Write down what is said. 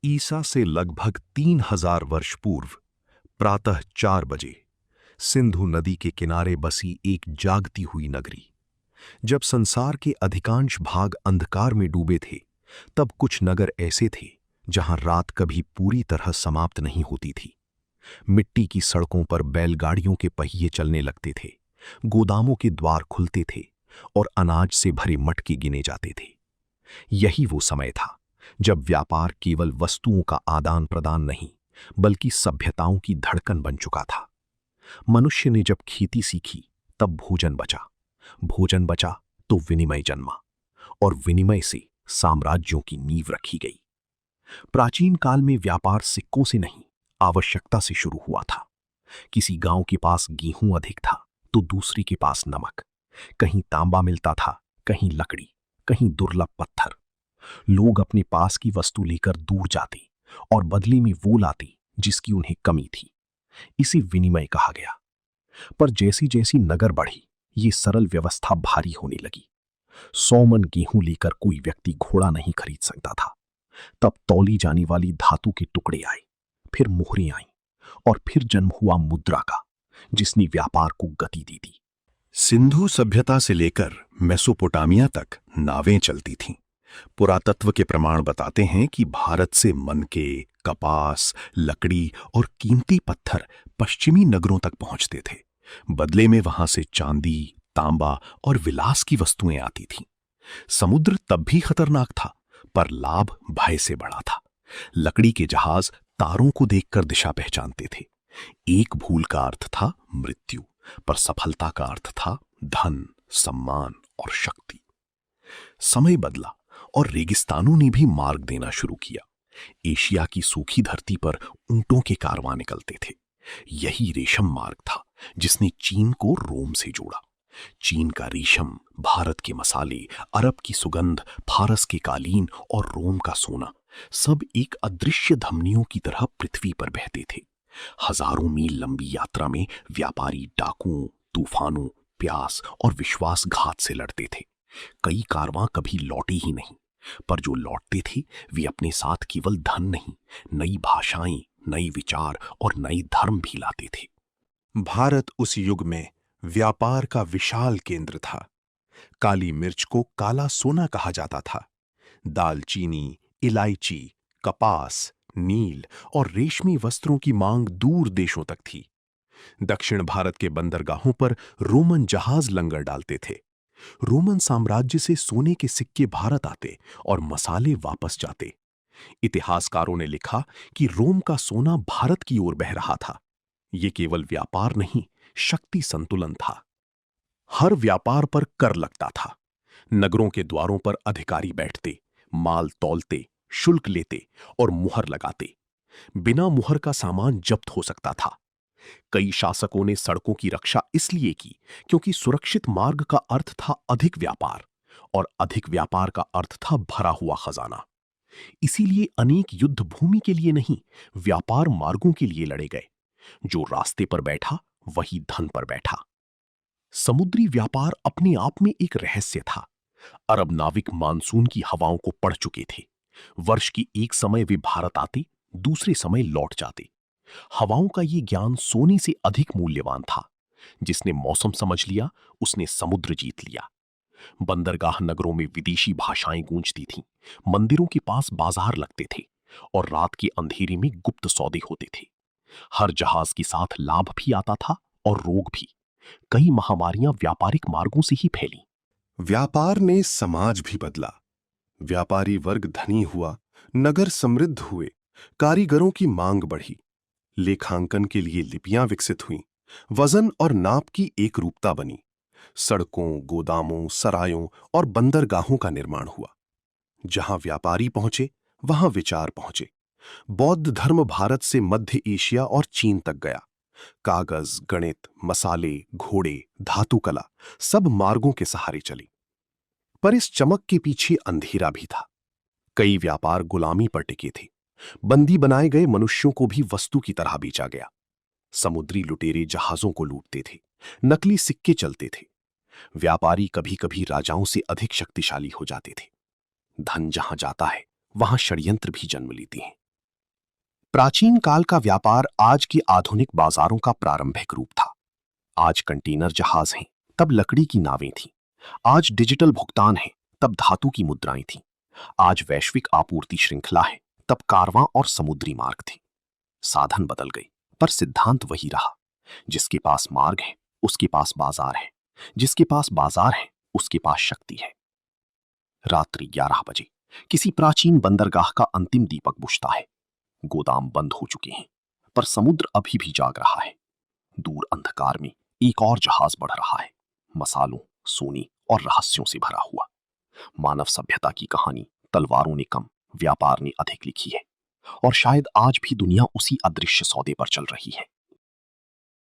ईसा से लगभग 3000 वर्ष पूर्व प्रातः 4 बजे सिंधु नदी के किनारे बसी एक जागती हुई नगरी। जब संसार के अधिकांश भाग अंधकार में डूबे थे, तब कुछ नगर ऐसे थे जहां रात कभी पूरी तरह समाप्त नहीं होती थी। मिट्टी की सड़कों पर बैलगाड़ियों के पहिए चलने लगते थे, गोदामों के द्वार खुलते थे और अनाज से भरे मटके गिने जाते थे। यही वो समय था जब व्यापार केवल वस्तुओं का आदान प्रदान नहीं, बल्कि सभ्यताओं की धड़कन बन चुका था। मनुष्य ने जब खेती सीखी, तब भोजन बचा तो विनिमय जन्मा, और विनिमय से साम्राज्यों की नींव रखी गई। प्राचीन काल में व्यापार सिक्कों से नहीं, आवश्यकता से शुरू हुआ था। किसी गांव के पास गेहूं अधिक था तो दूसरे के पास नमक, कहीं तांबा मिलता था, कहीं लकड़ी, कहीं दुर्लभ पत्थर। लोग अपने पास की वस्तु लेकर दूर जाते और बदले में वो लाते जिसकी उन्हें कमी थी। इसे विनिमय कहा गया। पर जैसी जैसी नगर बढ़ी, ये सरल व्यवस्था भारी होने लगी। 100 मन गेहूं लेकर कोई व्यक्ति घोड़ा नहीं खरीद सकता था। तब तौली जाने वाली धातु के टुकड़े आए, फिर मोहरें आईं, और फिर जन्म हुआ मुद्रा का, जिसने व्यापार को गति दी थी। सिंधु सभ्यता से लेकर मेसोपोटामिया तक नावें चलती थीं। पुरातत्व के प्रमाण बताते हैं कि भारत से मनके, कपास, लकड़ी और कीमती पत्थर पश्चिमी नगरों तक पहुंचते थे। बदले में वहां से चांदी, तांबा और विलास की वस्तुएं आती थीं। समुद्र तब भी खतरनाक था, पर लाभ भय से बड़ा था। लकड़ी के जहाज तारों को देखकर दिशा पहचानते थे। एक भूल का अर्थ था मृत्यु, पर सफलता का अर्थ था धन, सम्मान और शक्ति। समय बदला और रेगिस्तानों ने भी मार्ग देना शुरू किया। एशिया की सूखी धरती पर ऊंटों के कारवां निकलते थे। यही रेशम मार्ग था जिसने चीन को रोम से जोड़ा। चीन का रेशम, भारत के मसाले, अरब की सुगंध, फारस के कालीन और रोम का सोना, सब एक अदृश्य धमनियों की तरह पृथ्वी पर बहते थे। हजारों मील लंबी यात्रा में व्यापारी डाकुओं, तूफानों, प्यास और विश्वासघात से लड़ते थे। कई कारवां कभी लौटे ही नहीं, पर जो लौटते थे वे अपने साथ केवल धन नहीं, नई भाषाएं, नए विचार और नए धर्म भी लाते थे। भारत उस युग में व्यापार का विशाल केंद्र था। काली मिर्च को काला सोना कहा जाता था। दालचीनी, इलायची, कपास, नील और रेशमी वस्त्रों की मांग दूर देशों तक थी। दक्षिण भारत के बंदरगाहों पर रोमन जहाज लंगर डालते थे। रोमन साम्राज्य से सोने के सिक्के भारत आते और मसाले वापस जाते। इतिहासकारों ने लिखा कि रोम का सोना भारत की ओर बह रहा था। यह केवल व्यापार नहीं, शक्ति संतुलन था। हर व्यापार पर कर लगता था। नगरों के द्वारों पर अधिकारी बैठते, माल तौलते, शुल्क लेते और मुहर लगाते। बिना मुहर का सामान जब्त हो सकता था। कई शासकों ने सड़कों की रक्षा इसलिए की क्योंकि सुरक्षित मार्ग का अर्थ था अधिक व्यापार, और अधिक व्यापार का अर्थ था भरा हुआ खजाना। इसीलिए अनेक युद्ध भूमि के लिए नहीं, व्यापार मार्गों के लिए लड़े गए। जो रास्ते पर बैठा वही धन पर बैठा। समुद्री व्यापार अपने आप में एक रहस्य था। अरब नाविक मानसून की हवाओं को पढ़ चुके थे। वर्ष की एक समय वे भारत आते, दूसरे समय लौट जाते। हवाओं का ये ज्ञान सोने से अधिक मूल्यवान था। जिसने मौसम समझ लिया, उसने समुद्र जीत लिया। बंदरगाह नगरों में विदेशी भाषाएं गूंजती थीं, मंदिरों के पास बाजार लगते थे और रात के अंधेरे में गुप्त सौदे होते थे। हर जहाज के साथ लाभ भी आता था और रोग भी। कई महामारियां व्यापारिक मार्गों से ही फैली। व्यापार ने समाज भी बदला। व्यापारी वर्ग धनी हुआ, नगर समृद्ध हुए, कारीगरों की मांग बढ़ी, लेखांकन के लिए लिपियां विकसित हुईं, वजन और नाप की एक रूपता बनी। सड़कों, गोदामों, सरायों और बंदरगाहों का निर्माण हुआ। जहां व्यापारी पहुंचे, वहां विचार पहुंचे। बौद्ध धर्म भारत से मध्य एशिया और चीन तक गया। कागज, गणित, मसाले, घोड़े, धातु कला, सब मार्गों के सहारे चली। पर इस चमक के पीछे अंधेरा भी था। कई व्यापार गुलामी पर टिके थे। बंदी बनाए गए मनुष्यों को भी वस्तु की तरह बेचा गया। समुद्री लुटेरे जहाजों को लूटते थे, नकली सिक्के चलते थे। व्यापारी कभी कभी राजाओं से अधिक शक्तिशाली हो जाते थे। धन जहां जाता है, वहां षड्यंत्र भी जन्म लेते हैं। प्राचीन काल का व्यापार आज के आधुनिक बाजारों का प्रारंभिक रूप था। आज कंटेनर जहाज हैं, तब लकड़ी की नावें थीं। आज डिजिटल भुगतान है, तब धातु की मुद्राएं थीं। आज वैश्विक आपूर्ति श्रृंखला है, तब कारवां और समुद्री मार्ग थे। साधन बदल गए, पर सिद्धांत वही रहा। जिसके पास मार्ग है, उसके पास बाजार है। जिसके पास बाजार है, उसके पास शक्ति है। रात्रि 11 बजे किसी प्राचीन बंदरगाह का अंतिम दीपक बुझता है। गोदाम बंद हो चुके हैं, पर समुद्र अभी भी जाग रहा है। दूर अंधकार में एक और जहाज बढ़ रहा है, मसालों, सोने और रहस्यों से भरा हुआ। मानव सभ्यता की कहानी तलवारों ने कम, व्यापार ने अधिक लिखी है, और शायद आज भी दुनिया उसी अदृश्य सौदे पर चल रही है।